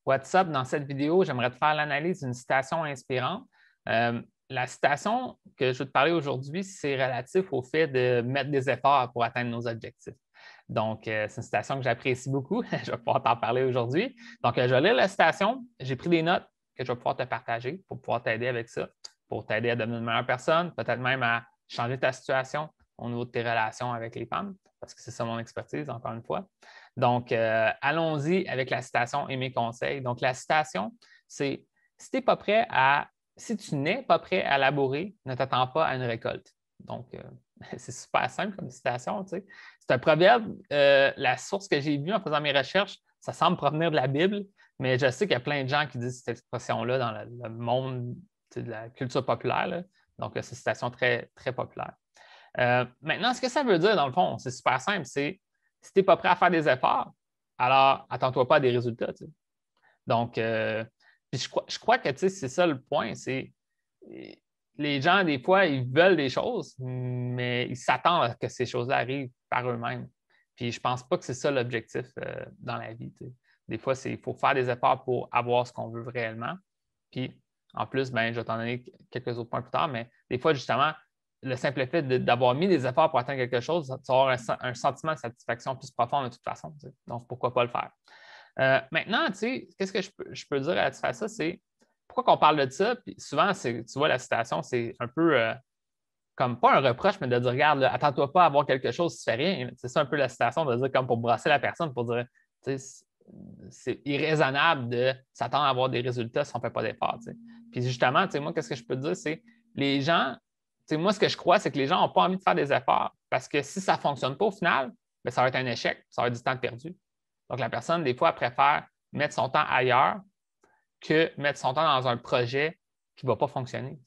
What's up? Dans cette vidéo, j'aimerais te faire l'analyse d'une citation inspirante. La citation que je veux te parler aujourd'hui, c'est relatif au fait de mettre des efforts pour atteindre nos objectifs. Donc, c'est une citation que j'apprécie beaucoup. Je vais pouvoir t'en parler aujourd'hui. Donc, je vais lire la citation. J'ai pris des notes que je vais pouvoir te partager pour pouvoir t'aider avec ça, pour t'aider à devenir une meilleure personne, peut-être même à changer ta situation au niveau de tes relations avec les femmes, parce que c'est ça mon expertise, encore une fois. Donc, allons-y avec la citation et mes conseils. Donc, la citation, c'est si tu n'es pas prêt à, si tu n'es pas prêt à labourer, ne t'attends pas à une récolte. Donc, c'est super simple comme citation. Tu sais. C'est un proverbe. La source que j'ai vue en faisant mes recherches, ça semble provenir de la Bible, mais je sais qu'il y a plein de gens qui disent cette expression-là dans le monde de la culture populaire. Là. Donc, c'est une citation très, très populaire. Maintenant, ce que ça veut dire, dans le fond, c'est super simple, c'est si tu n'es pas prêt à faire des efforts, alors attends-toi pas à des résultats. Tu sais. Donc, puis je crois que c'est ça le point, c'est les gens, des fois, ils veulent des choses, mais ils s'attendent à ce que ces choses-là arrivent par eux-mêmes. Puis je ne pense pas que c'est ça l'objectif dans la vie. Tu sais. Des fois, il faut faire des efforts pour avoir ce qu'on veut réellement. Puis en plus, ben, je vais t'en donner quelques autres points plus tard, mais des fois, justement, le simple fait d'avoir mis des efforts pour atteindre quelque chose, tu vas avoir un sentiment de satisfaction plus profond de toute façon. Tu sais. Donc, pourquoi pas le faire? Maintenant, tu sais, qu'est-ce que je peux dire à faire ça? C'est pourquoi on parle de ça? Puis souvent, tu vois, la citation, c'est un peu comme pas un reproche, mais de dire, regarde, attends-toi pas à avoir quelque chose si tu fais rien. C'est ça un peu la citation, de dire comme pour brasser la personne, pour dire, tu sais, c'est irraisonnable de s'attendre à avoir des résultats si on ne fait pas d'efforts. Tu sais. Puis justement, tu sais, moi, qu'est-ce que je peux te dire, c'est les gens, tu sais, moi, ce que je crois, c'est que les gens n'ont pas envie de faire des efforts parce que si ça ne fonctionne pas au final, bien, ça va être un échec, ça va être du temps perdu. Donc, la personne, des fois, préfère mettre son temps ailleurs que mettre son temps dans un projet qui ne va pas fonctionner.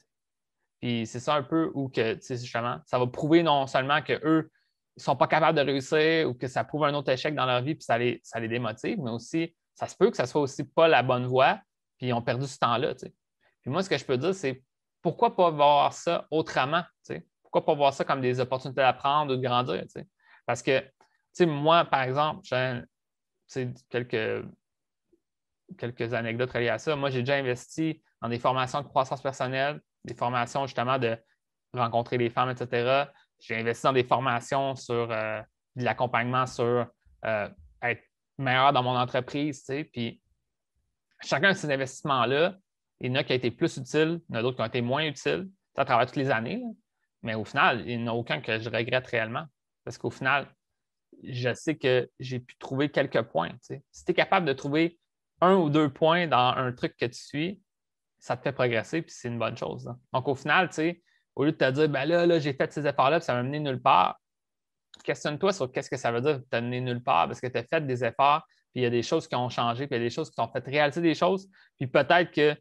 Puis c'est ça un peu où que, justement, ça va prouver non seulement qu'eux ne sont pas capables de réussir ou que ça prouve un autre échec dans leur vie puis ça les démotive, mais aussi, ça se peut que ça ne soit aussi pas la bonne voie puis ils ont perdu ce temps-là. Tu sais. Puis moi, ce que je peux dire, c'est pourquoi pas voir ça autrement? Tu sais? Pourquoi pas voir ça comme des opportunités d'apprendre ou de grandir? Tu sais? Parce que, tu sais, moi, par exemple, j'ai quelques anecdotes reliées à ça. Moi, j'ai déjà investi dans des formations de croissance personnelle, des formations justement de rencontrer les femmes, etc. J'ai investi dans des formations sur de l'accompagnement sur être meilleur dans mon entreprise. Tu sais, puis chacun de ces investissements-là, il y en a qui ont été plus utiles, il y en a d'autres qui ont été moins utiles à travers toutes les années. Là. Mais au final, il n'y en a aucun que je regrette réellement. Parce qu'au final, je sais que j'ai pu trouver quelques points. Tu sais. Si tu es capable de trouver 1 ou 2 points dans un truc que tu suis, ça te fait progresser, puis c'est une bonne chose. Là. Donc, au final, tu sais, au lieu de te dire, ben là j'ai fait ces efforts-là, puis ça m'a mené nulle part, questionne-toi sur qu'est-ce que ça veut dire t'as mené nulle part, parce que tu as fait des efforts, puis il y a des choses qui ont changé, puis il y a des choses qui t'ont fait réaliser des choses, puis peut-être que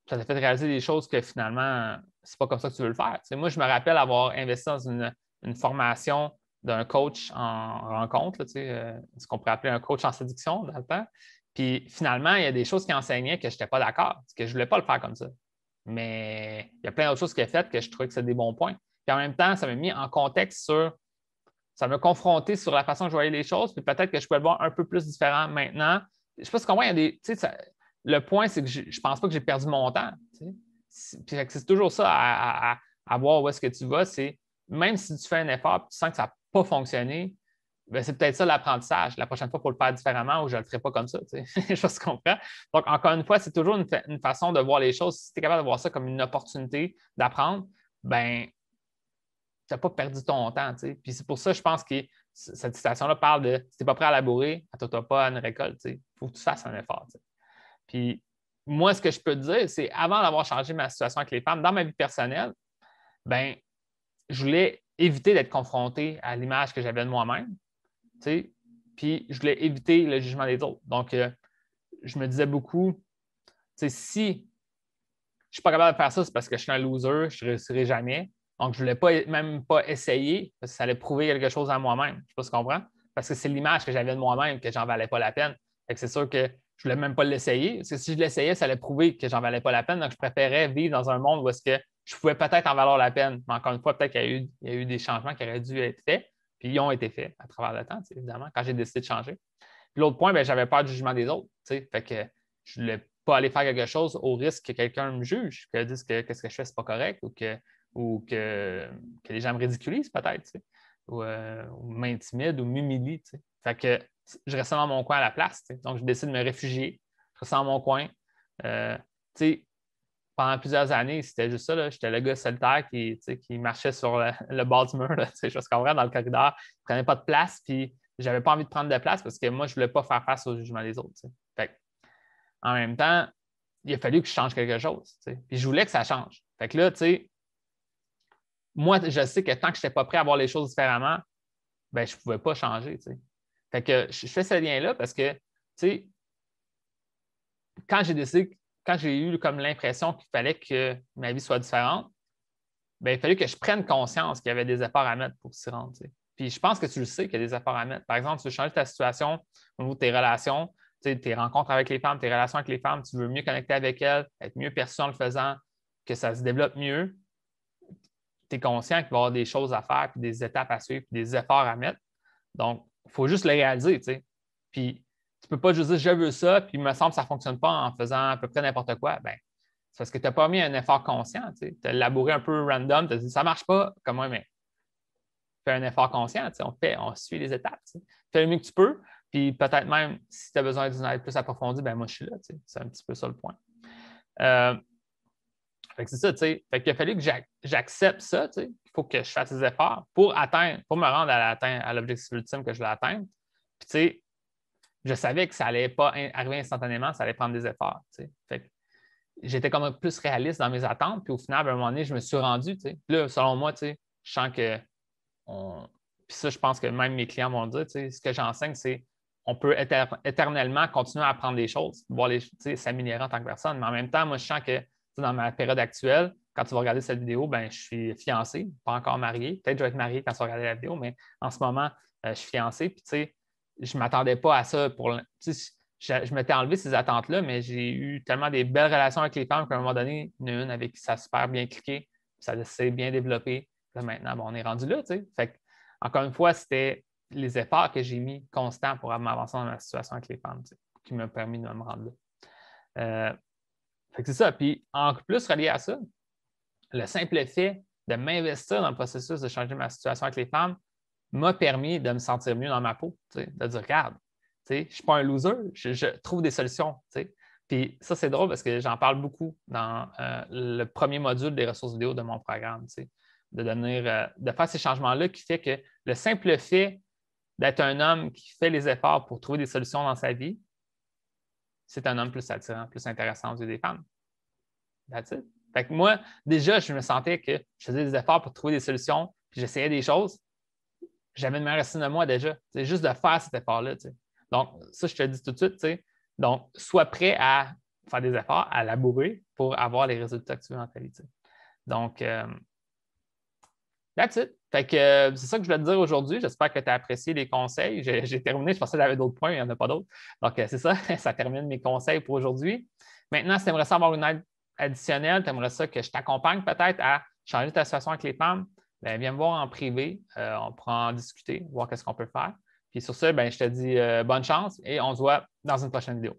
ça t'a fait réaliser des choses que finalement, c'est pas comme ça que tu veux le faire. Tu sais, moi, je me rappelle avoir investi dans une formation d'un coach en rencontre, là, tu sais, ce qu'on pourrait appeler un coach en séduction dans le temps. Puis finalement, il y a des choses qui enseignaient que je n'étais pas d'accord, parce que je ne voulais pas le faire comme ça. Mais il y a plein d'autres choses qui ont fait que je trouvais que c'était des bons points. Puis en même temps, ça m'a mis en contexte sur ça m'a confronté sur la façon que je voyais les choses, puis peut-être que je pouvais le voir un peu plus différent maintenant. Je ne sais pas si tu comprends, il y a des. Le point, c'est que je ne pense pas que j'ai perdu mon temps. Puis c'est toujours ça à voir où est-ce que tu vas. C'est même si tu fais un effort et tu sens que ça n'a pas fonctionné, ben, c'est peut-être ça l'apprentissage. La prochaine fois, il faut le faire différemment ou je ne le ferai pas comme ça. Je sais ce qu'on fait. Donc, encore une fois, c'est toujours une façon de voir les choses. Si tu es capable de voir ça comme une opportunité d'apprendre, ben tu n'as pas perdu ton temps. T'sais. Puis c'est pour ça, je pense que cette citation-là parle de si tu n'es pas prêt à labourer, attends-toi pas à une récolte. Il faut que tu fasses un effort. T'sais. Puis moi, ce que je peux te dire, c'est avant d'avoir changé ma situation avec les femmes, dans ma vie personnelle, ben, je voulais éviter d'être confronté à l'image que j'avais de moi-même. Puis je voulais éviter le jugement des autres. Donc, je me disais beaucoup, si je ne suis pas capable de faire ça, c'est parce que je suis un loser, je ne réussirai jamais. Donc, je ne voulais même pas essayer parce que ça allait prouver quelque chose à moi-même. Je ne sais pas si tu comprends. Parce que c'est l'image que j'avais de moi-même que j'en valais pas la peine. C'est sûr que je ne voulais même pas l'essayer. Parce que si je l'essayais, ça allait prouver que j'en valais pas la peine. Donc, je préférais vivre dans un monde où est-ce que je pouvais peut-être en valoir la peine. Mais encore une fois, peut-être qu'il y a eu des changements qui auraient dû être faits. Puis ils ont été faits à travers le temps, évidemment, quand j'ai décidé de changer. Puis l'autre point, ben, j'avais peur du jugement des autres. Fait que je ne voulais pas aller faire quelque chose au risque que quelqu'un me juge, que dise que ce que je fais, ce n'est pas correct ou que les gens me ridiculisent peut-être, tu sais, ou m'intimident ou m'humilient. Tu sais. Fait que je restais dans mon coin à la place. Tu sais. Donc, je décide de me réfugier. Je restais dans mon coin. Tu sais, pendant plusieurs années, c'était juste ça. Là. J'étais le gars solitaire qui marchait sur le bord du mur. Là, je comprends, dans le corridor. Je ne prenais pas de place, puis je n'avais pas envie de prendre de place parce que moi, je ne voulais pas faire face au jugement des autres. Fait que, en même temps, il a fallu que je change quelque chose. Puis je voulais que ça change. Fait que là, tu sais, moi, je sais que tant que je n'étais pas prêt à voir les choses différemment, ben, je ne pouvais pas changer. T'sais. Fait que je fais ce lien-là parce que, tu sais, quand j'ai eu comme l'impression qu'il fallait que ma vie soit différente, ben, il fallait que je prenne conscience qu'il y avait des efforts à mettre pour s'y rendre. T'sais. Puis je pense que tu le sais qu'il y a des efforts à mettre. Par exemple, tu veux changer ta situation au niveau de tes relations, tes rencontres avec les femmes, tes relations avec les femmes, tu veux mieux connecter avec elles, être mieux perçu en le faisant, que ça se développe mieux. Tu es conscient qu'il va y avoir des choses à faire, puis des étapes à suivre, puis des efforts à mettre. Donc, il faut juste les réaliser. T'sais. Puis, tu ne peux pas juste dire je veux ça, puis il me semble que ça ne fonctionne pas en faisant à peu près n'importe quoi. Ben, c'est parce que tu n'as pas mis un effort conscient. Tu as labouré un peu random, tu as dit ça ne marche pas, comme moi, mais fais un effort conscient. On suit les étapes. T'sais. Fais le mieux que tu peux, puis peut-être même si tu as besoin d'une aide plus approfondie, ben moi, je suis là. C'est un petit peu ça le point. Fait que c'est ça, tu sais. Fait qu'il a fallu que j'accepte ça, tu sais. Il faut que je fasse des efforts pour me rendre à l'objectif ultime que je voulais atteindre. Puis, tu sais, je savais que ça n'allait pas arriver instantanément, ça allait prendre des efforts, tu sais. Fait que j'étais comme plus réaliste dans mes attentes. Puis, au final, à un moment donné, je me suis rendu, tu sais. Puis là, selon moi, tu sais, je sens que Puis ça, je pense que même mes clients vont le dire, tu sais, ce que j'enseigne, c'est on peut éternellement continuer à apprendre des choses, voir s'améliorer en tant que personne. Mais en même temps, moi, je sens que dans ma période actuelle, quand tu vas regarder cette vidéo, ben, je suis fiancé, pas encore marié. Peut-être que je vais être marié quand tu vas regarder la vidéo, mais en ce moment, je suis fiancé. Puis, tu sais, je ne m'attendais pas à ça. Je m'étais enlevé ces attentes-là, mais j'ai eu tellement des belles relations avec les femmes qu'à un moment donné, il y en a une avec qui ça a super bien cliqué, ça s'est bien développé. Là, maintenant, bon, on est rendu là. Tu sais. Fait que, encore une fois, c'était les efforts que j'ai mis constants pour m'avancer dans ma situation avec les femmes, tu sais, qui m'ont permis de me rendre là. Fait que c'est ça. Puis, en plus, relié à ça, le simple fait de m'investir dans le processus de changer ma situation avec les femmes m'a permis de me sentir mieux dans ma peau, tu sais, de dire, regarde, tu sais, je ne suis pas un loser, je trouve des solutions. Tu sais. Puis ça, c'est drôle parce que j'en parle beaucoup dans le premier module des ressources vidéo de mon programme, tu sais, de faire ces changements-là qui fait que le simple fait d'être un homme qui fait les efforts pour trouver des solutions dans sa vie, c'est un homme plus attirant, plus intéressant aux yeux des femmes. That's it. Fait que moi, déjà, je me sentais que je faisais des efforts pour trouver des solutions, puis j'essayais des choses. J'avais une meilleure estime de moi déjà. C'est juste de faire cet effort-là. Tu sais. Donc, ça, je te le dis tout de suite. Tu sais. Donc, sois prêt à faire des efforts, à labourer pour avoir les résultats que tu veux dans ta vie. Tu sais. Donc, that's it. Fait que c'est ça que je voulais te dire aujourd'hui. J'espère que tu as apprécié les conseils. J'ai terminé. Je pensais qu'il y avait d'autres points, mais il n'y en a pas d'autres. Donc, c'est ça. Ça termine mes conseils pour aujourd'hui. Maintenant, si tu aimerais ça avoir une aide additionnelle, tu aimerais ça que je t'accompagne peut-être à changer ta situation avec les femmes, bien, viens me voir en privé. On pourra en discuter, voir qu'est-ce qu'on peut faire. Puis sur ça, bien, je te dis bonne chance et on se voit dans une prochaine vidéo.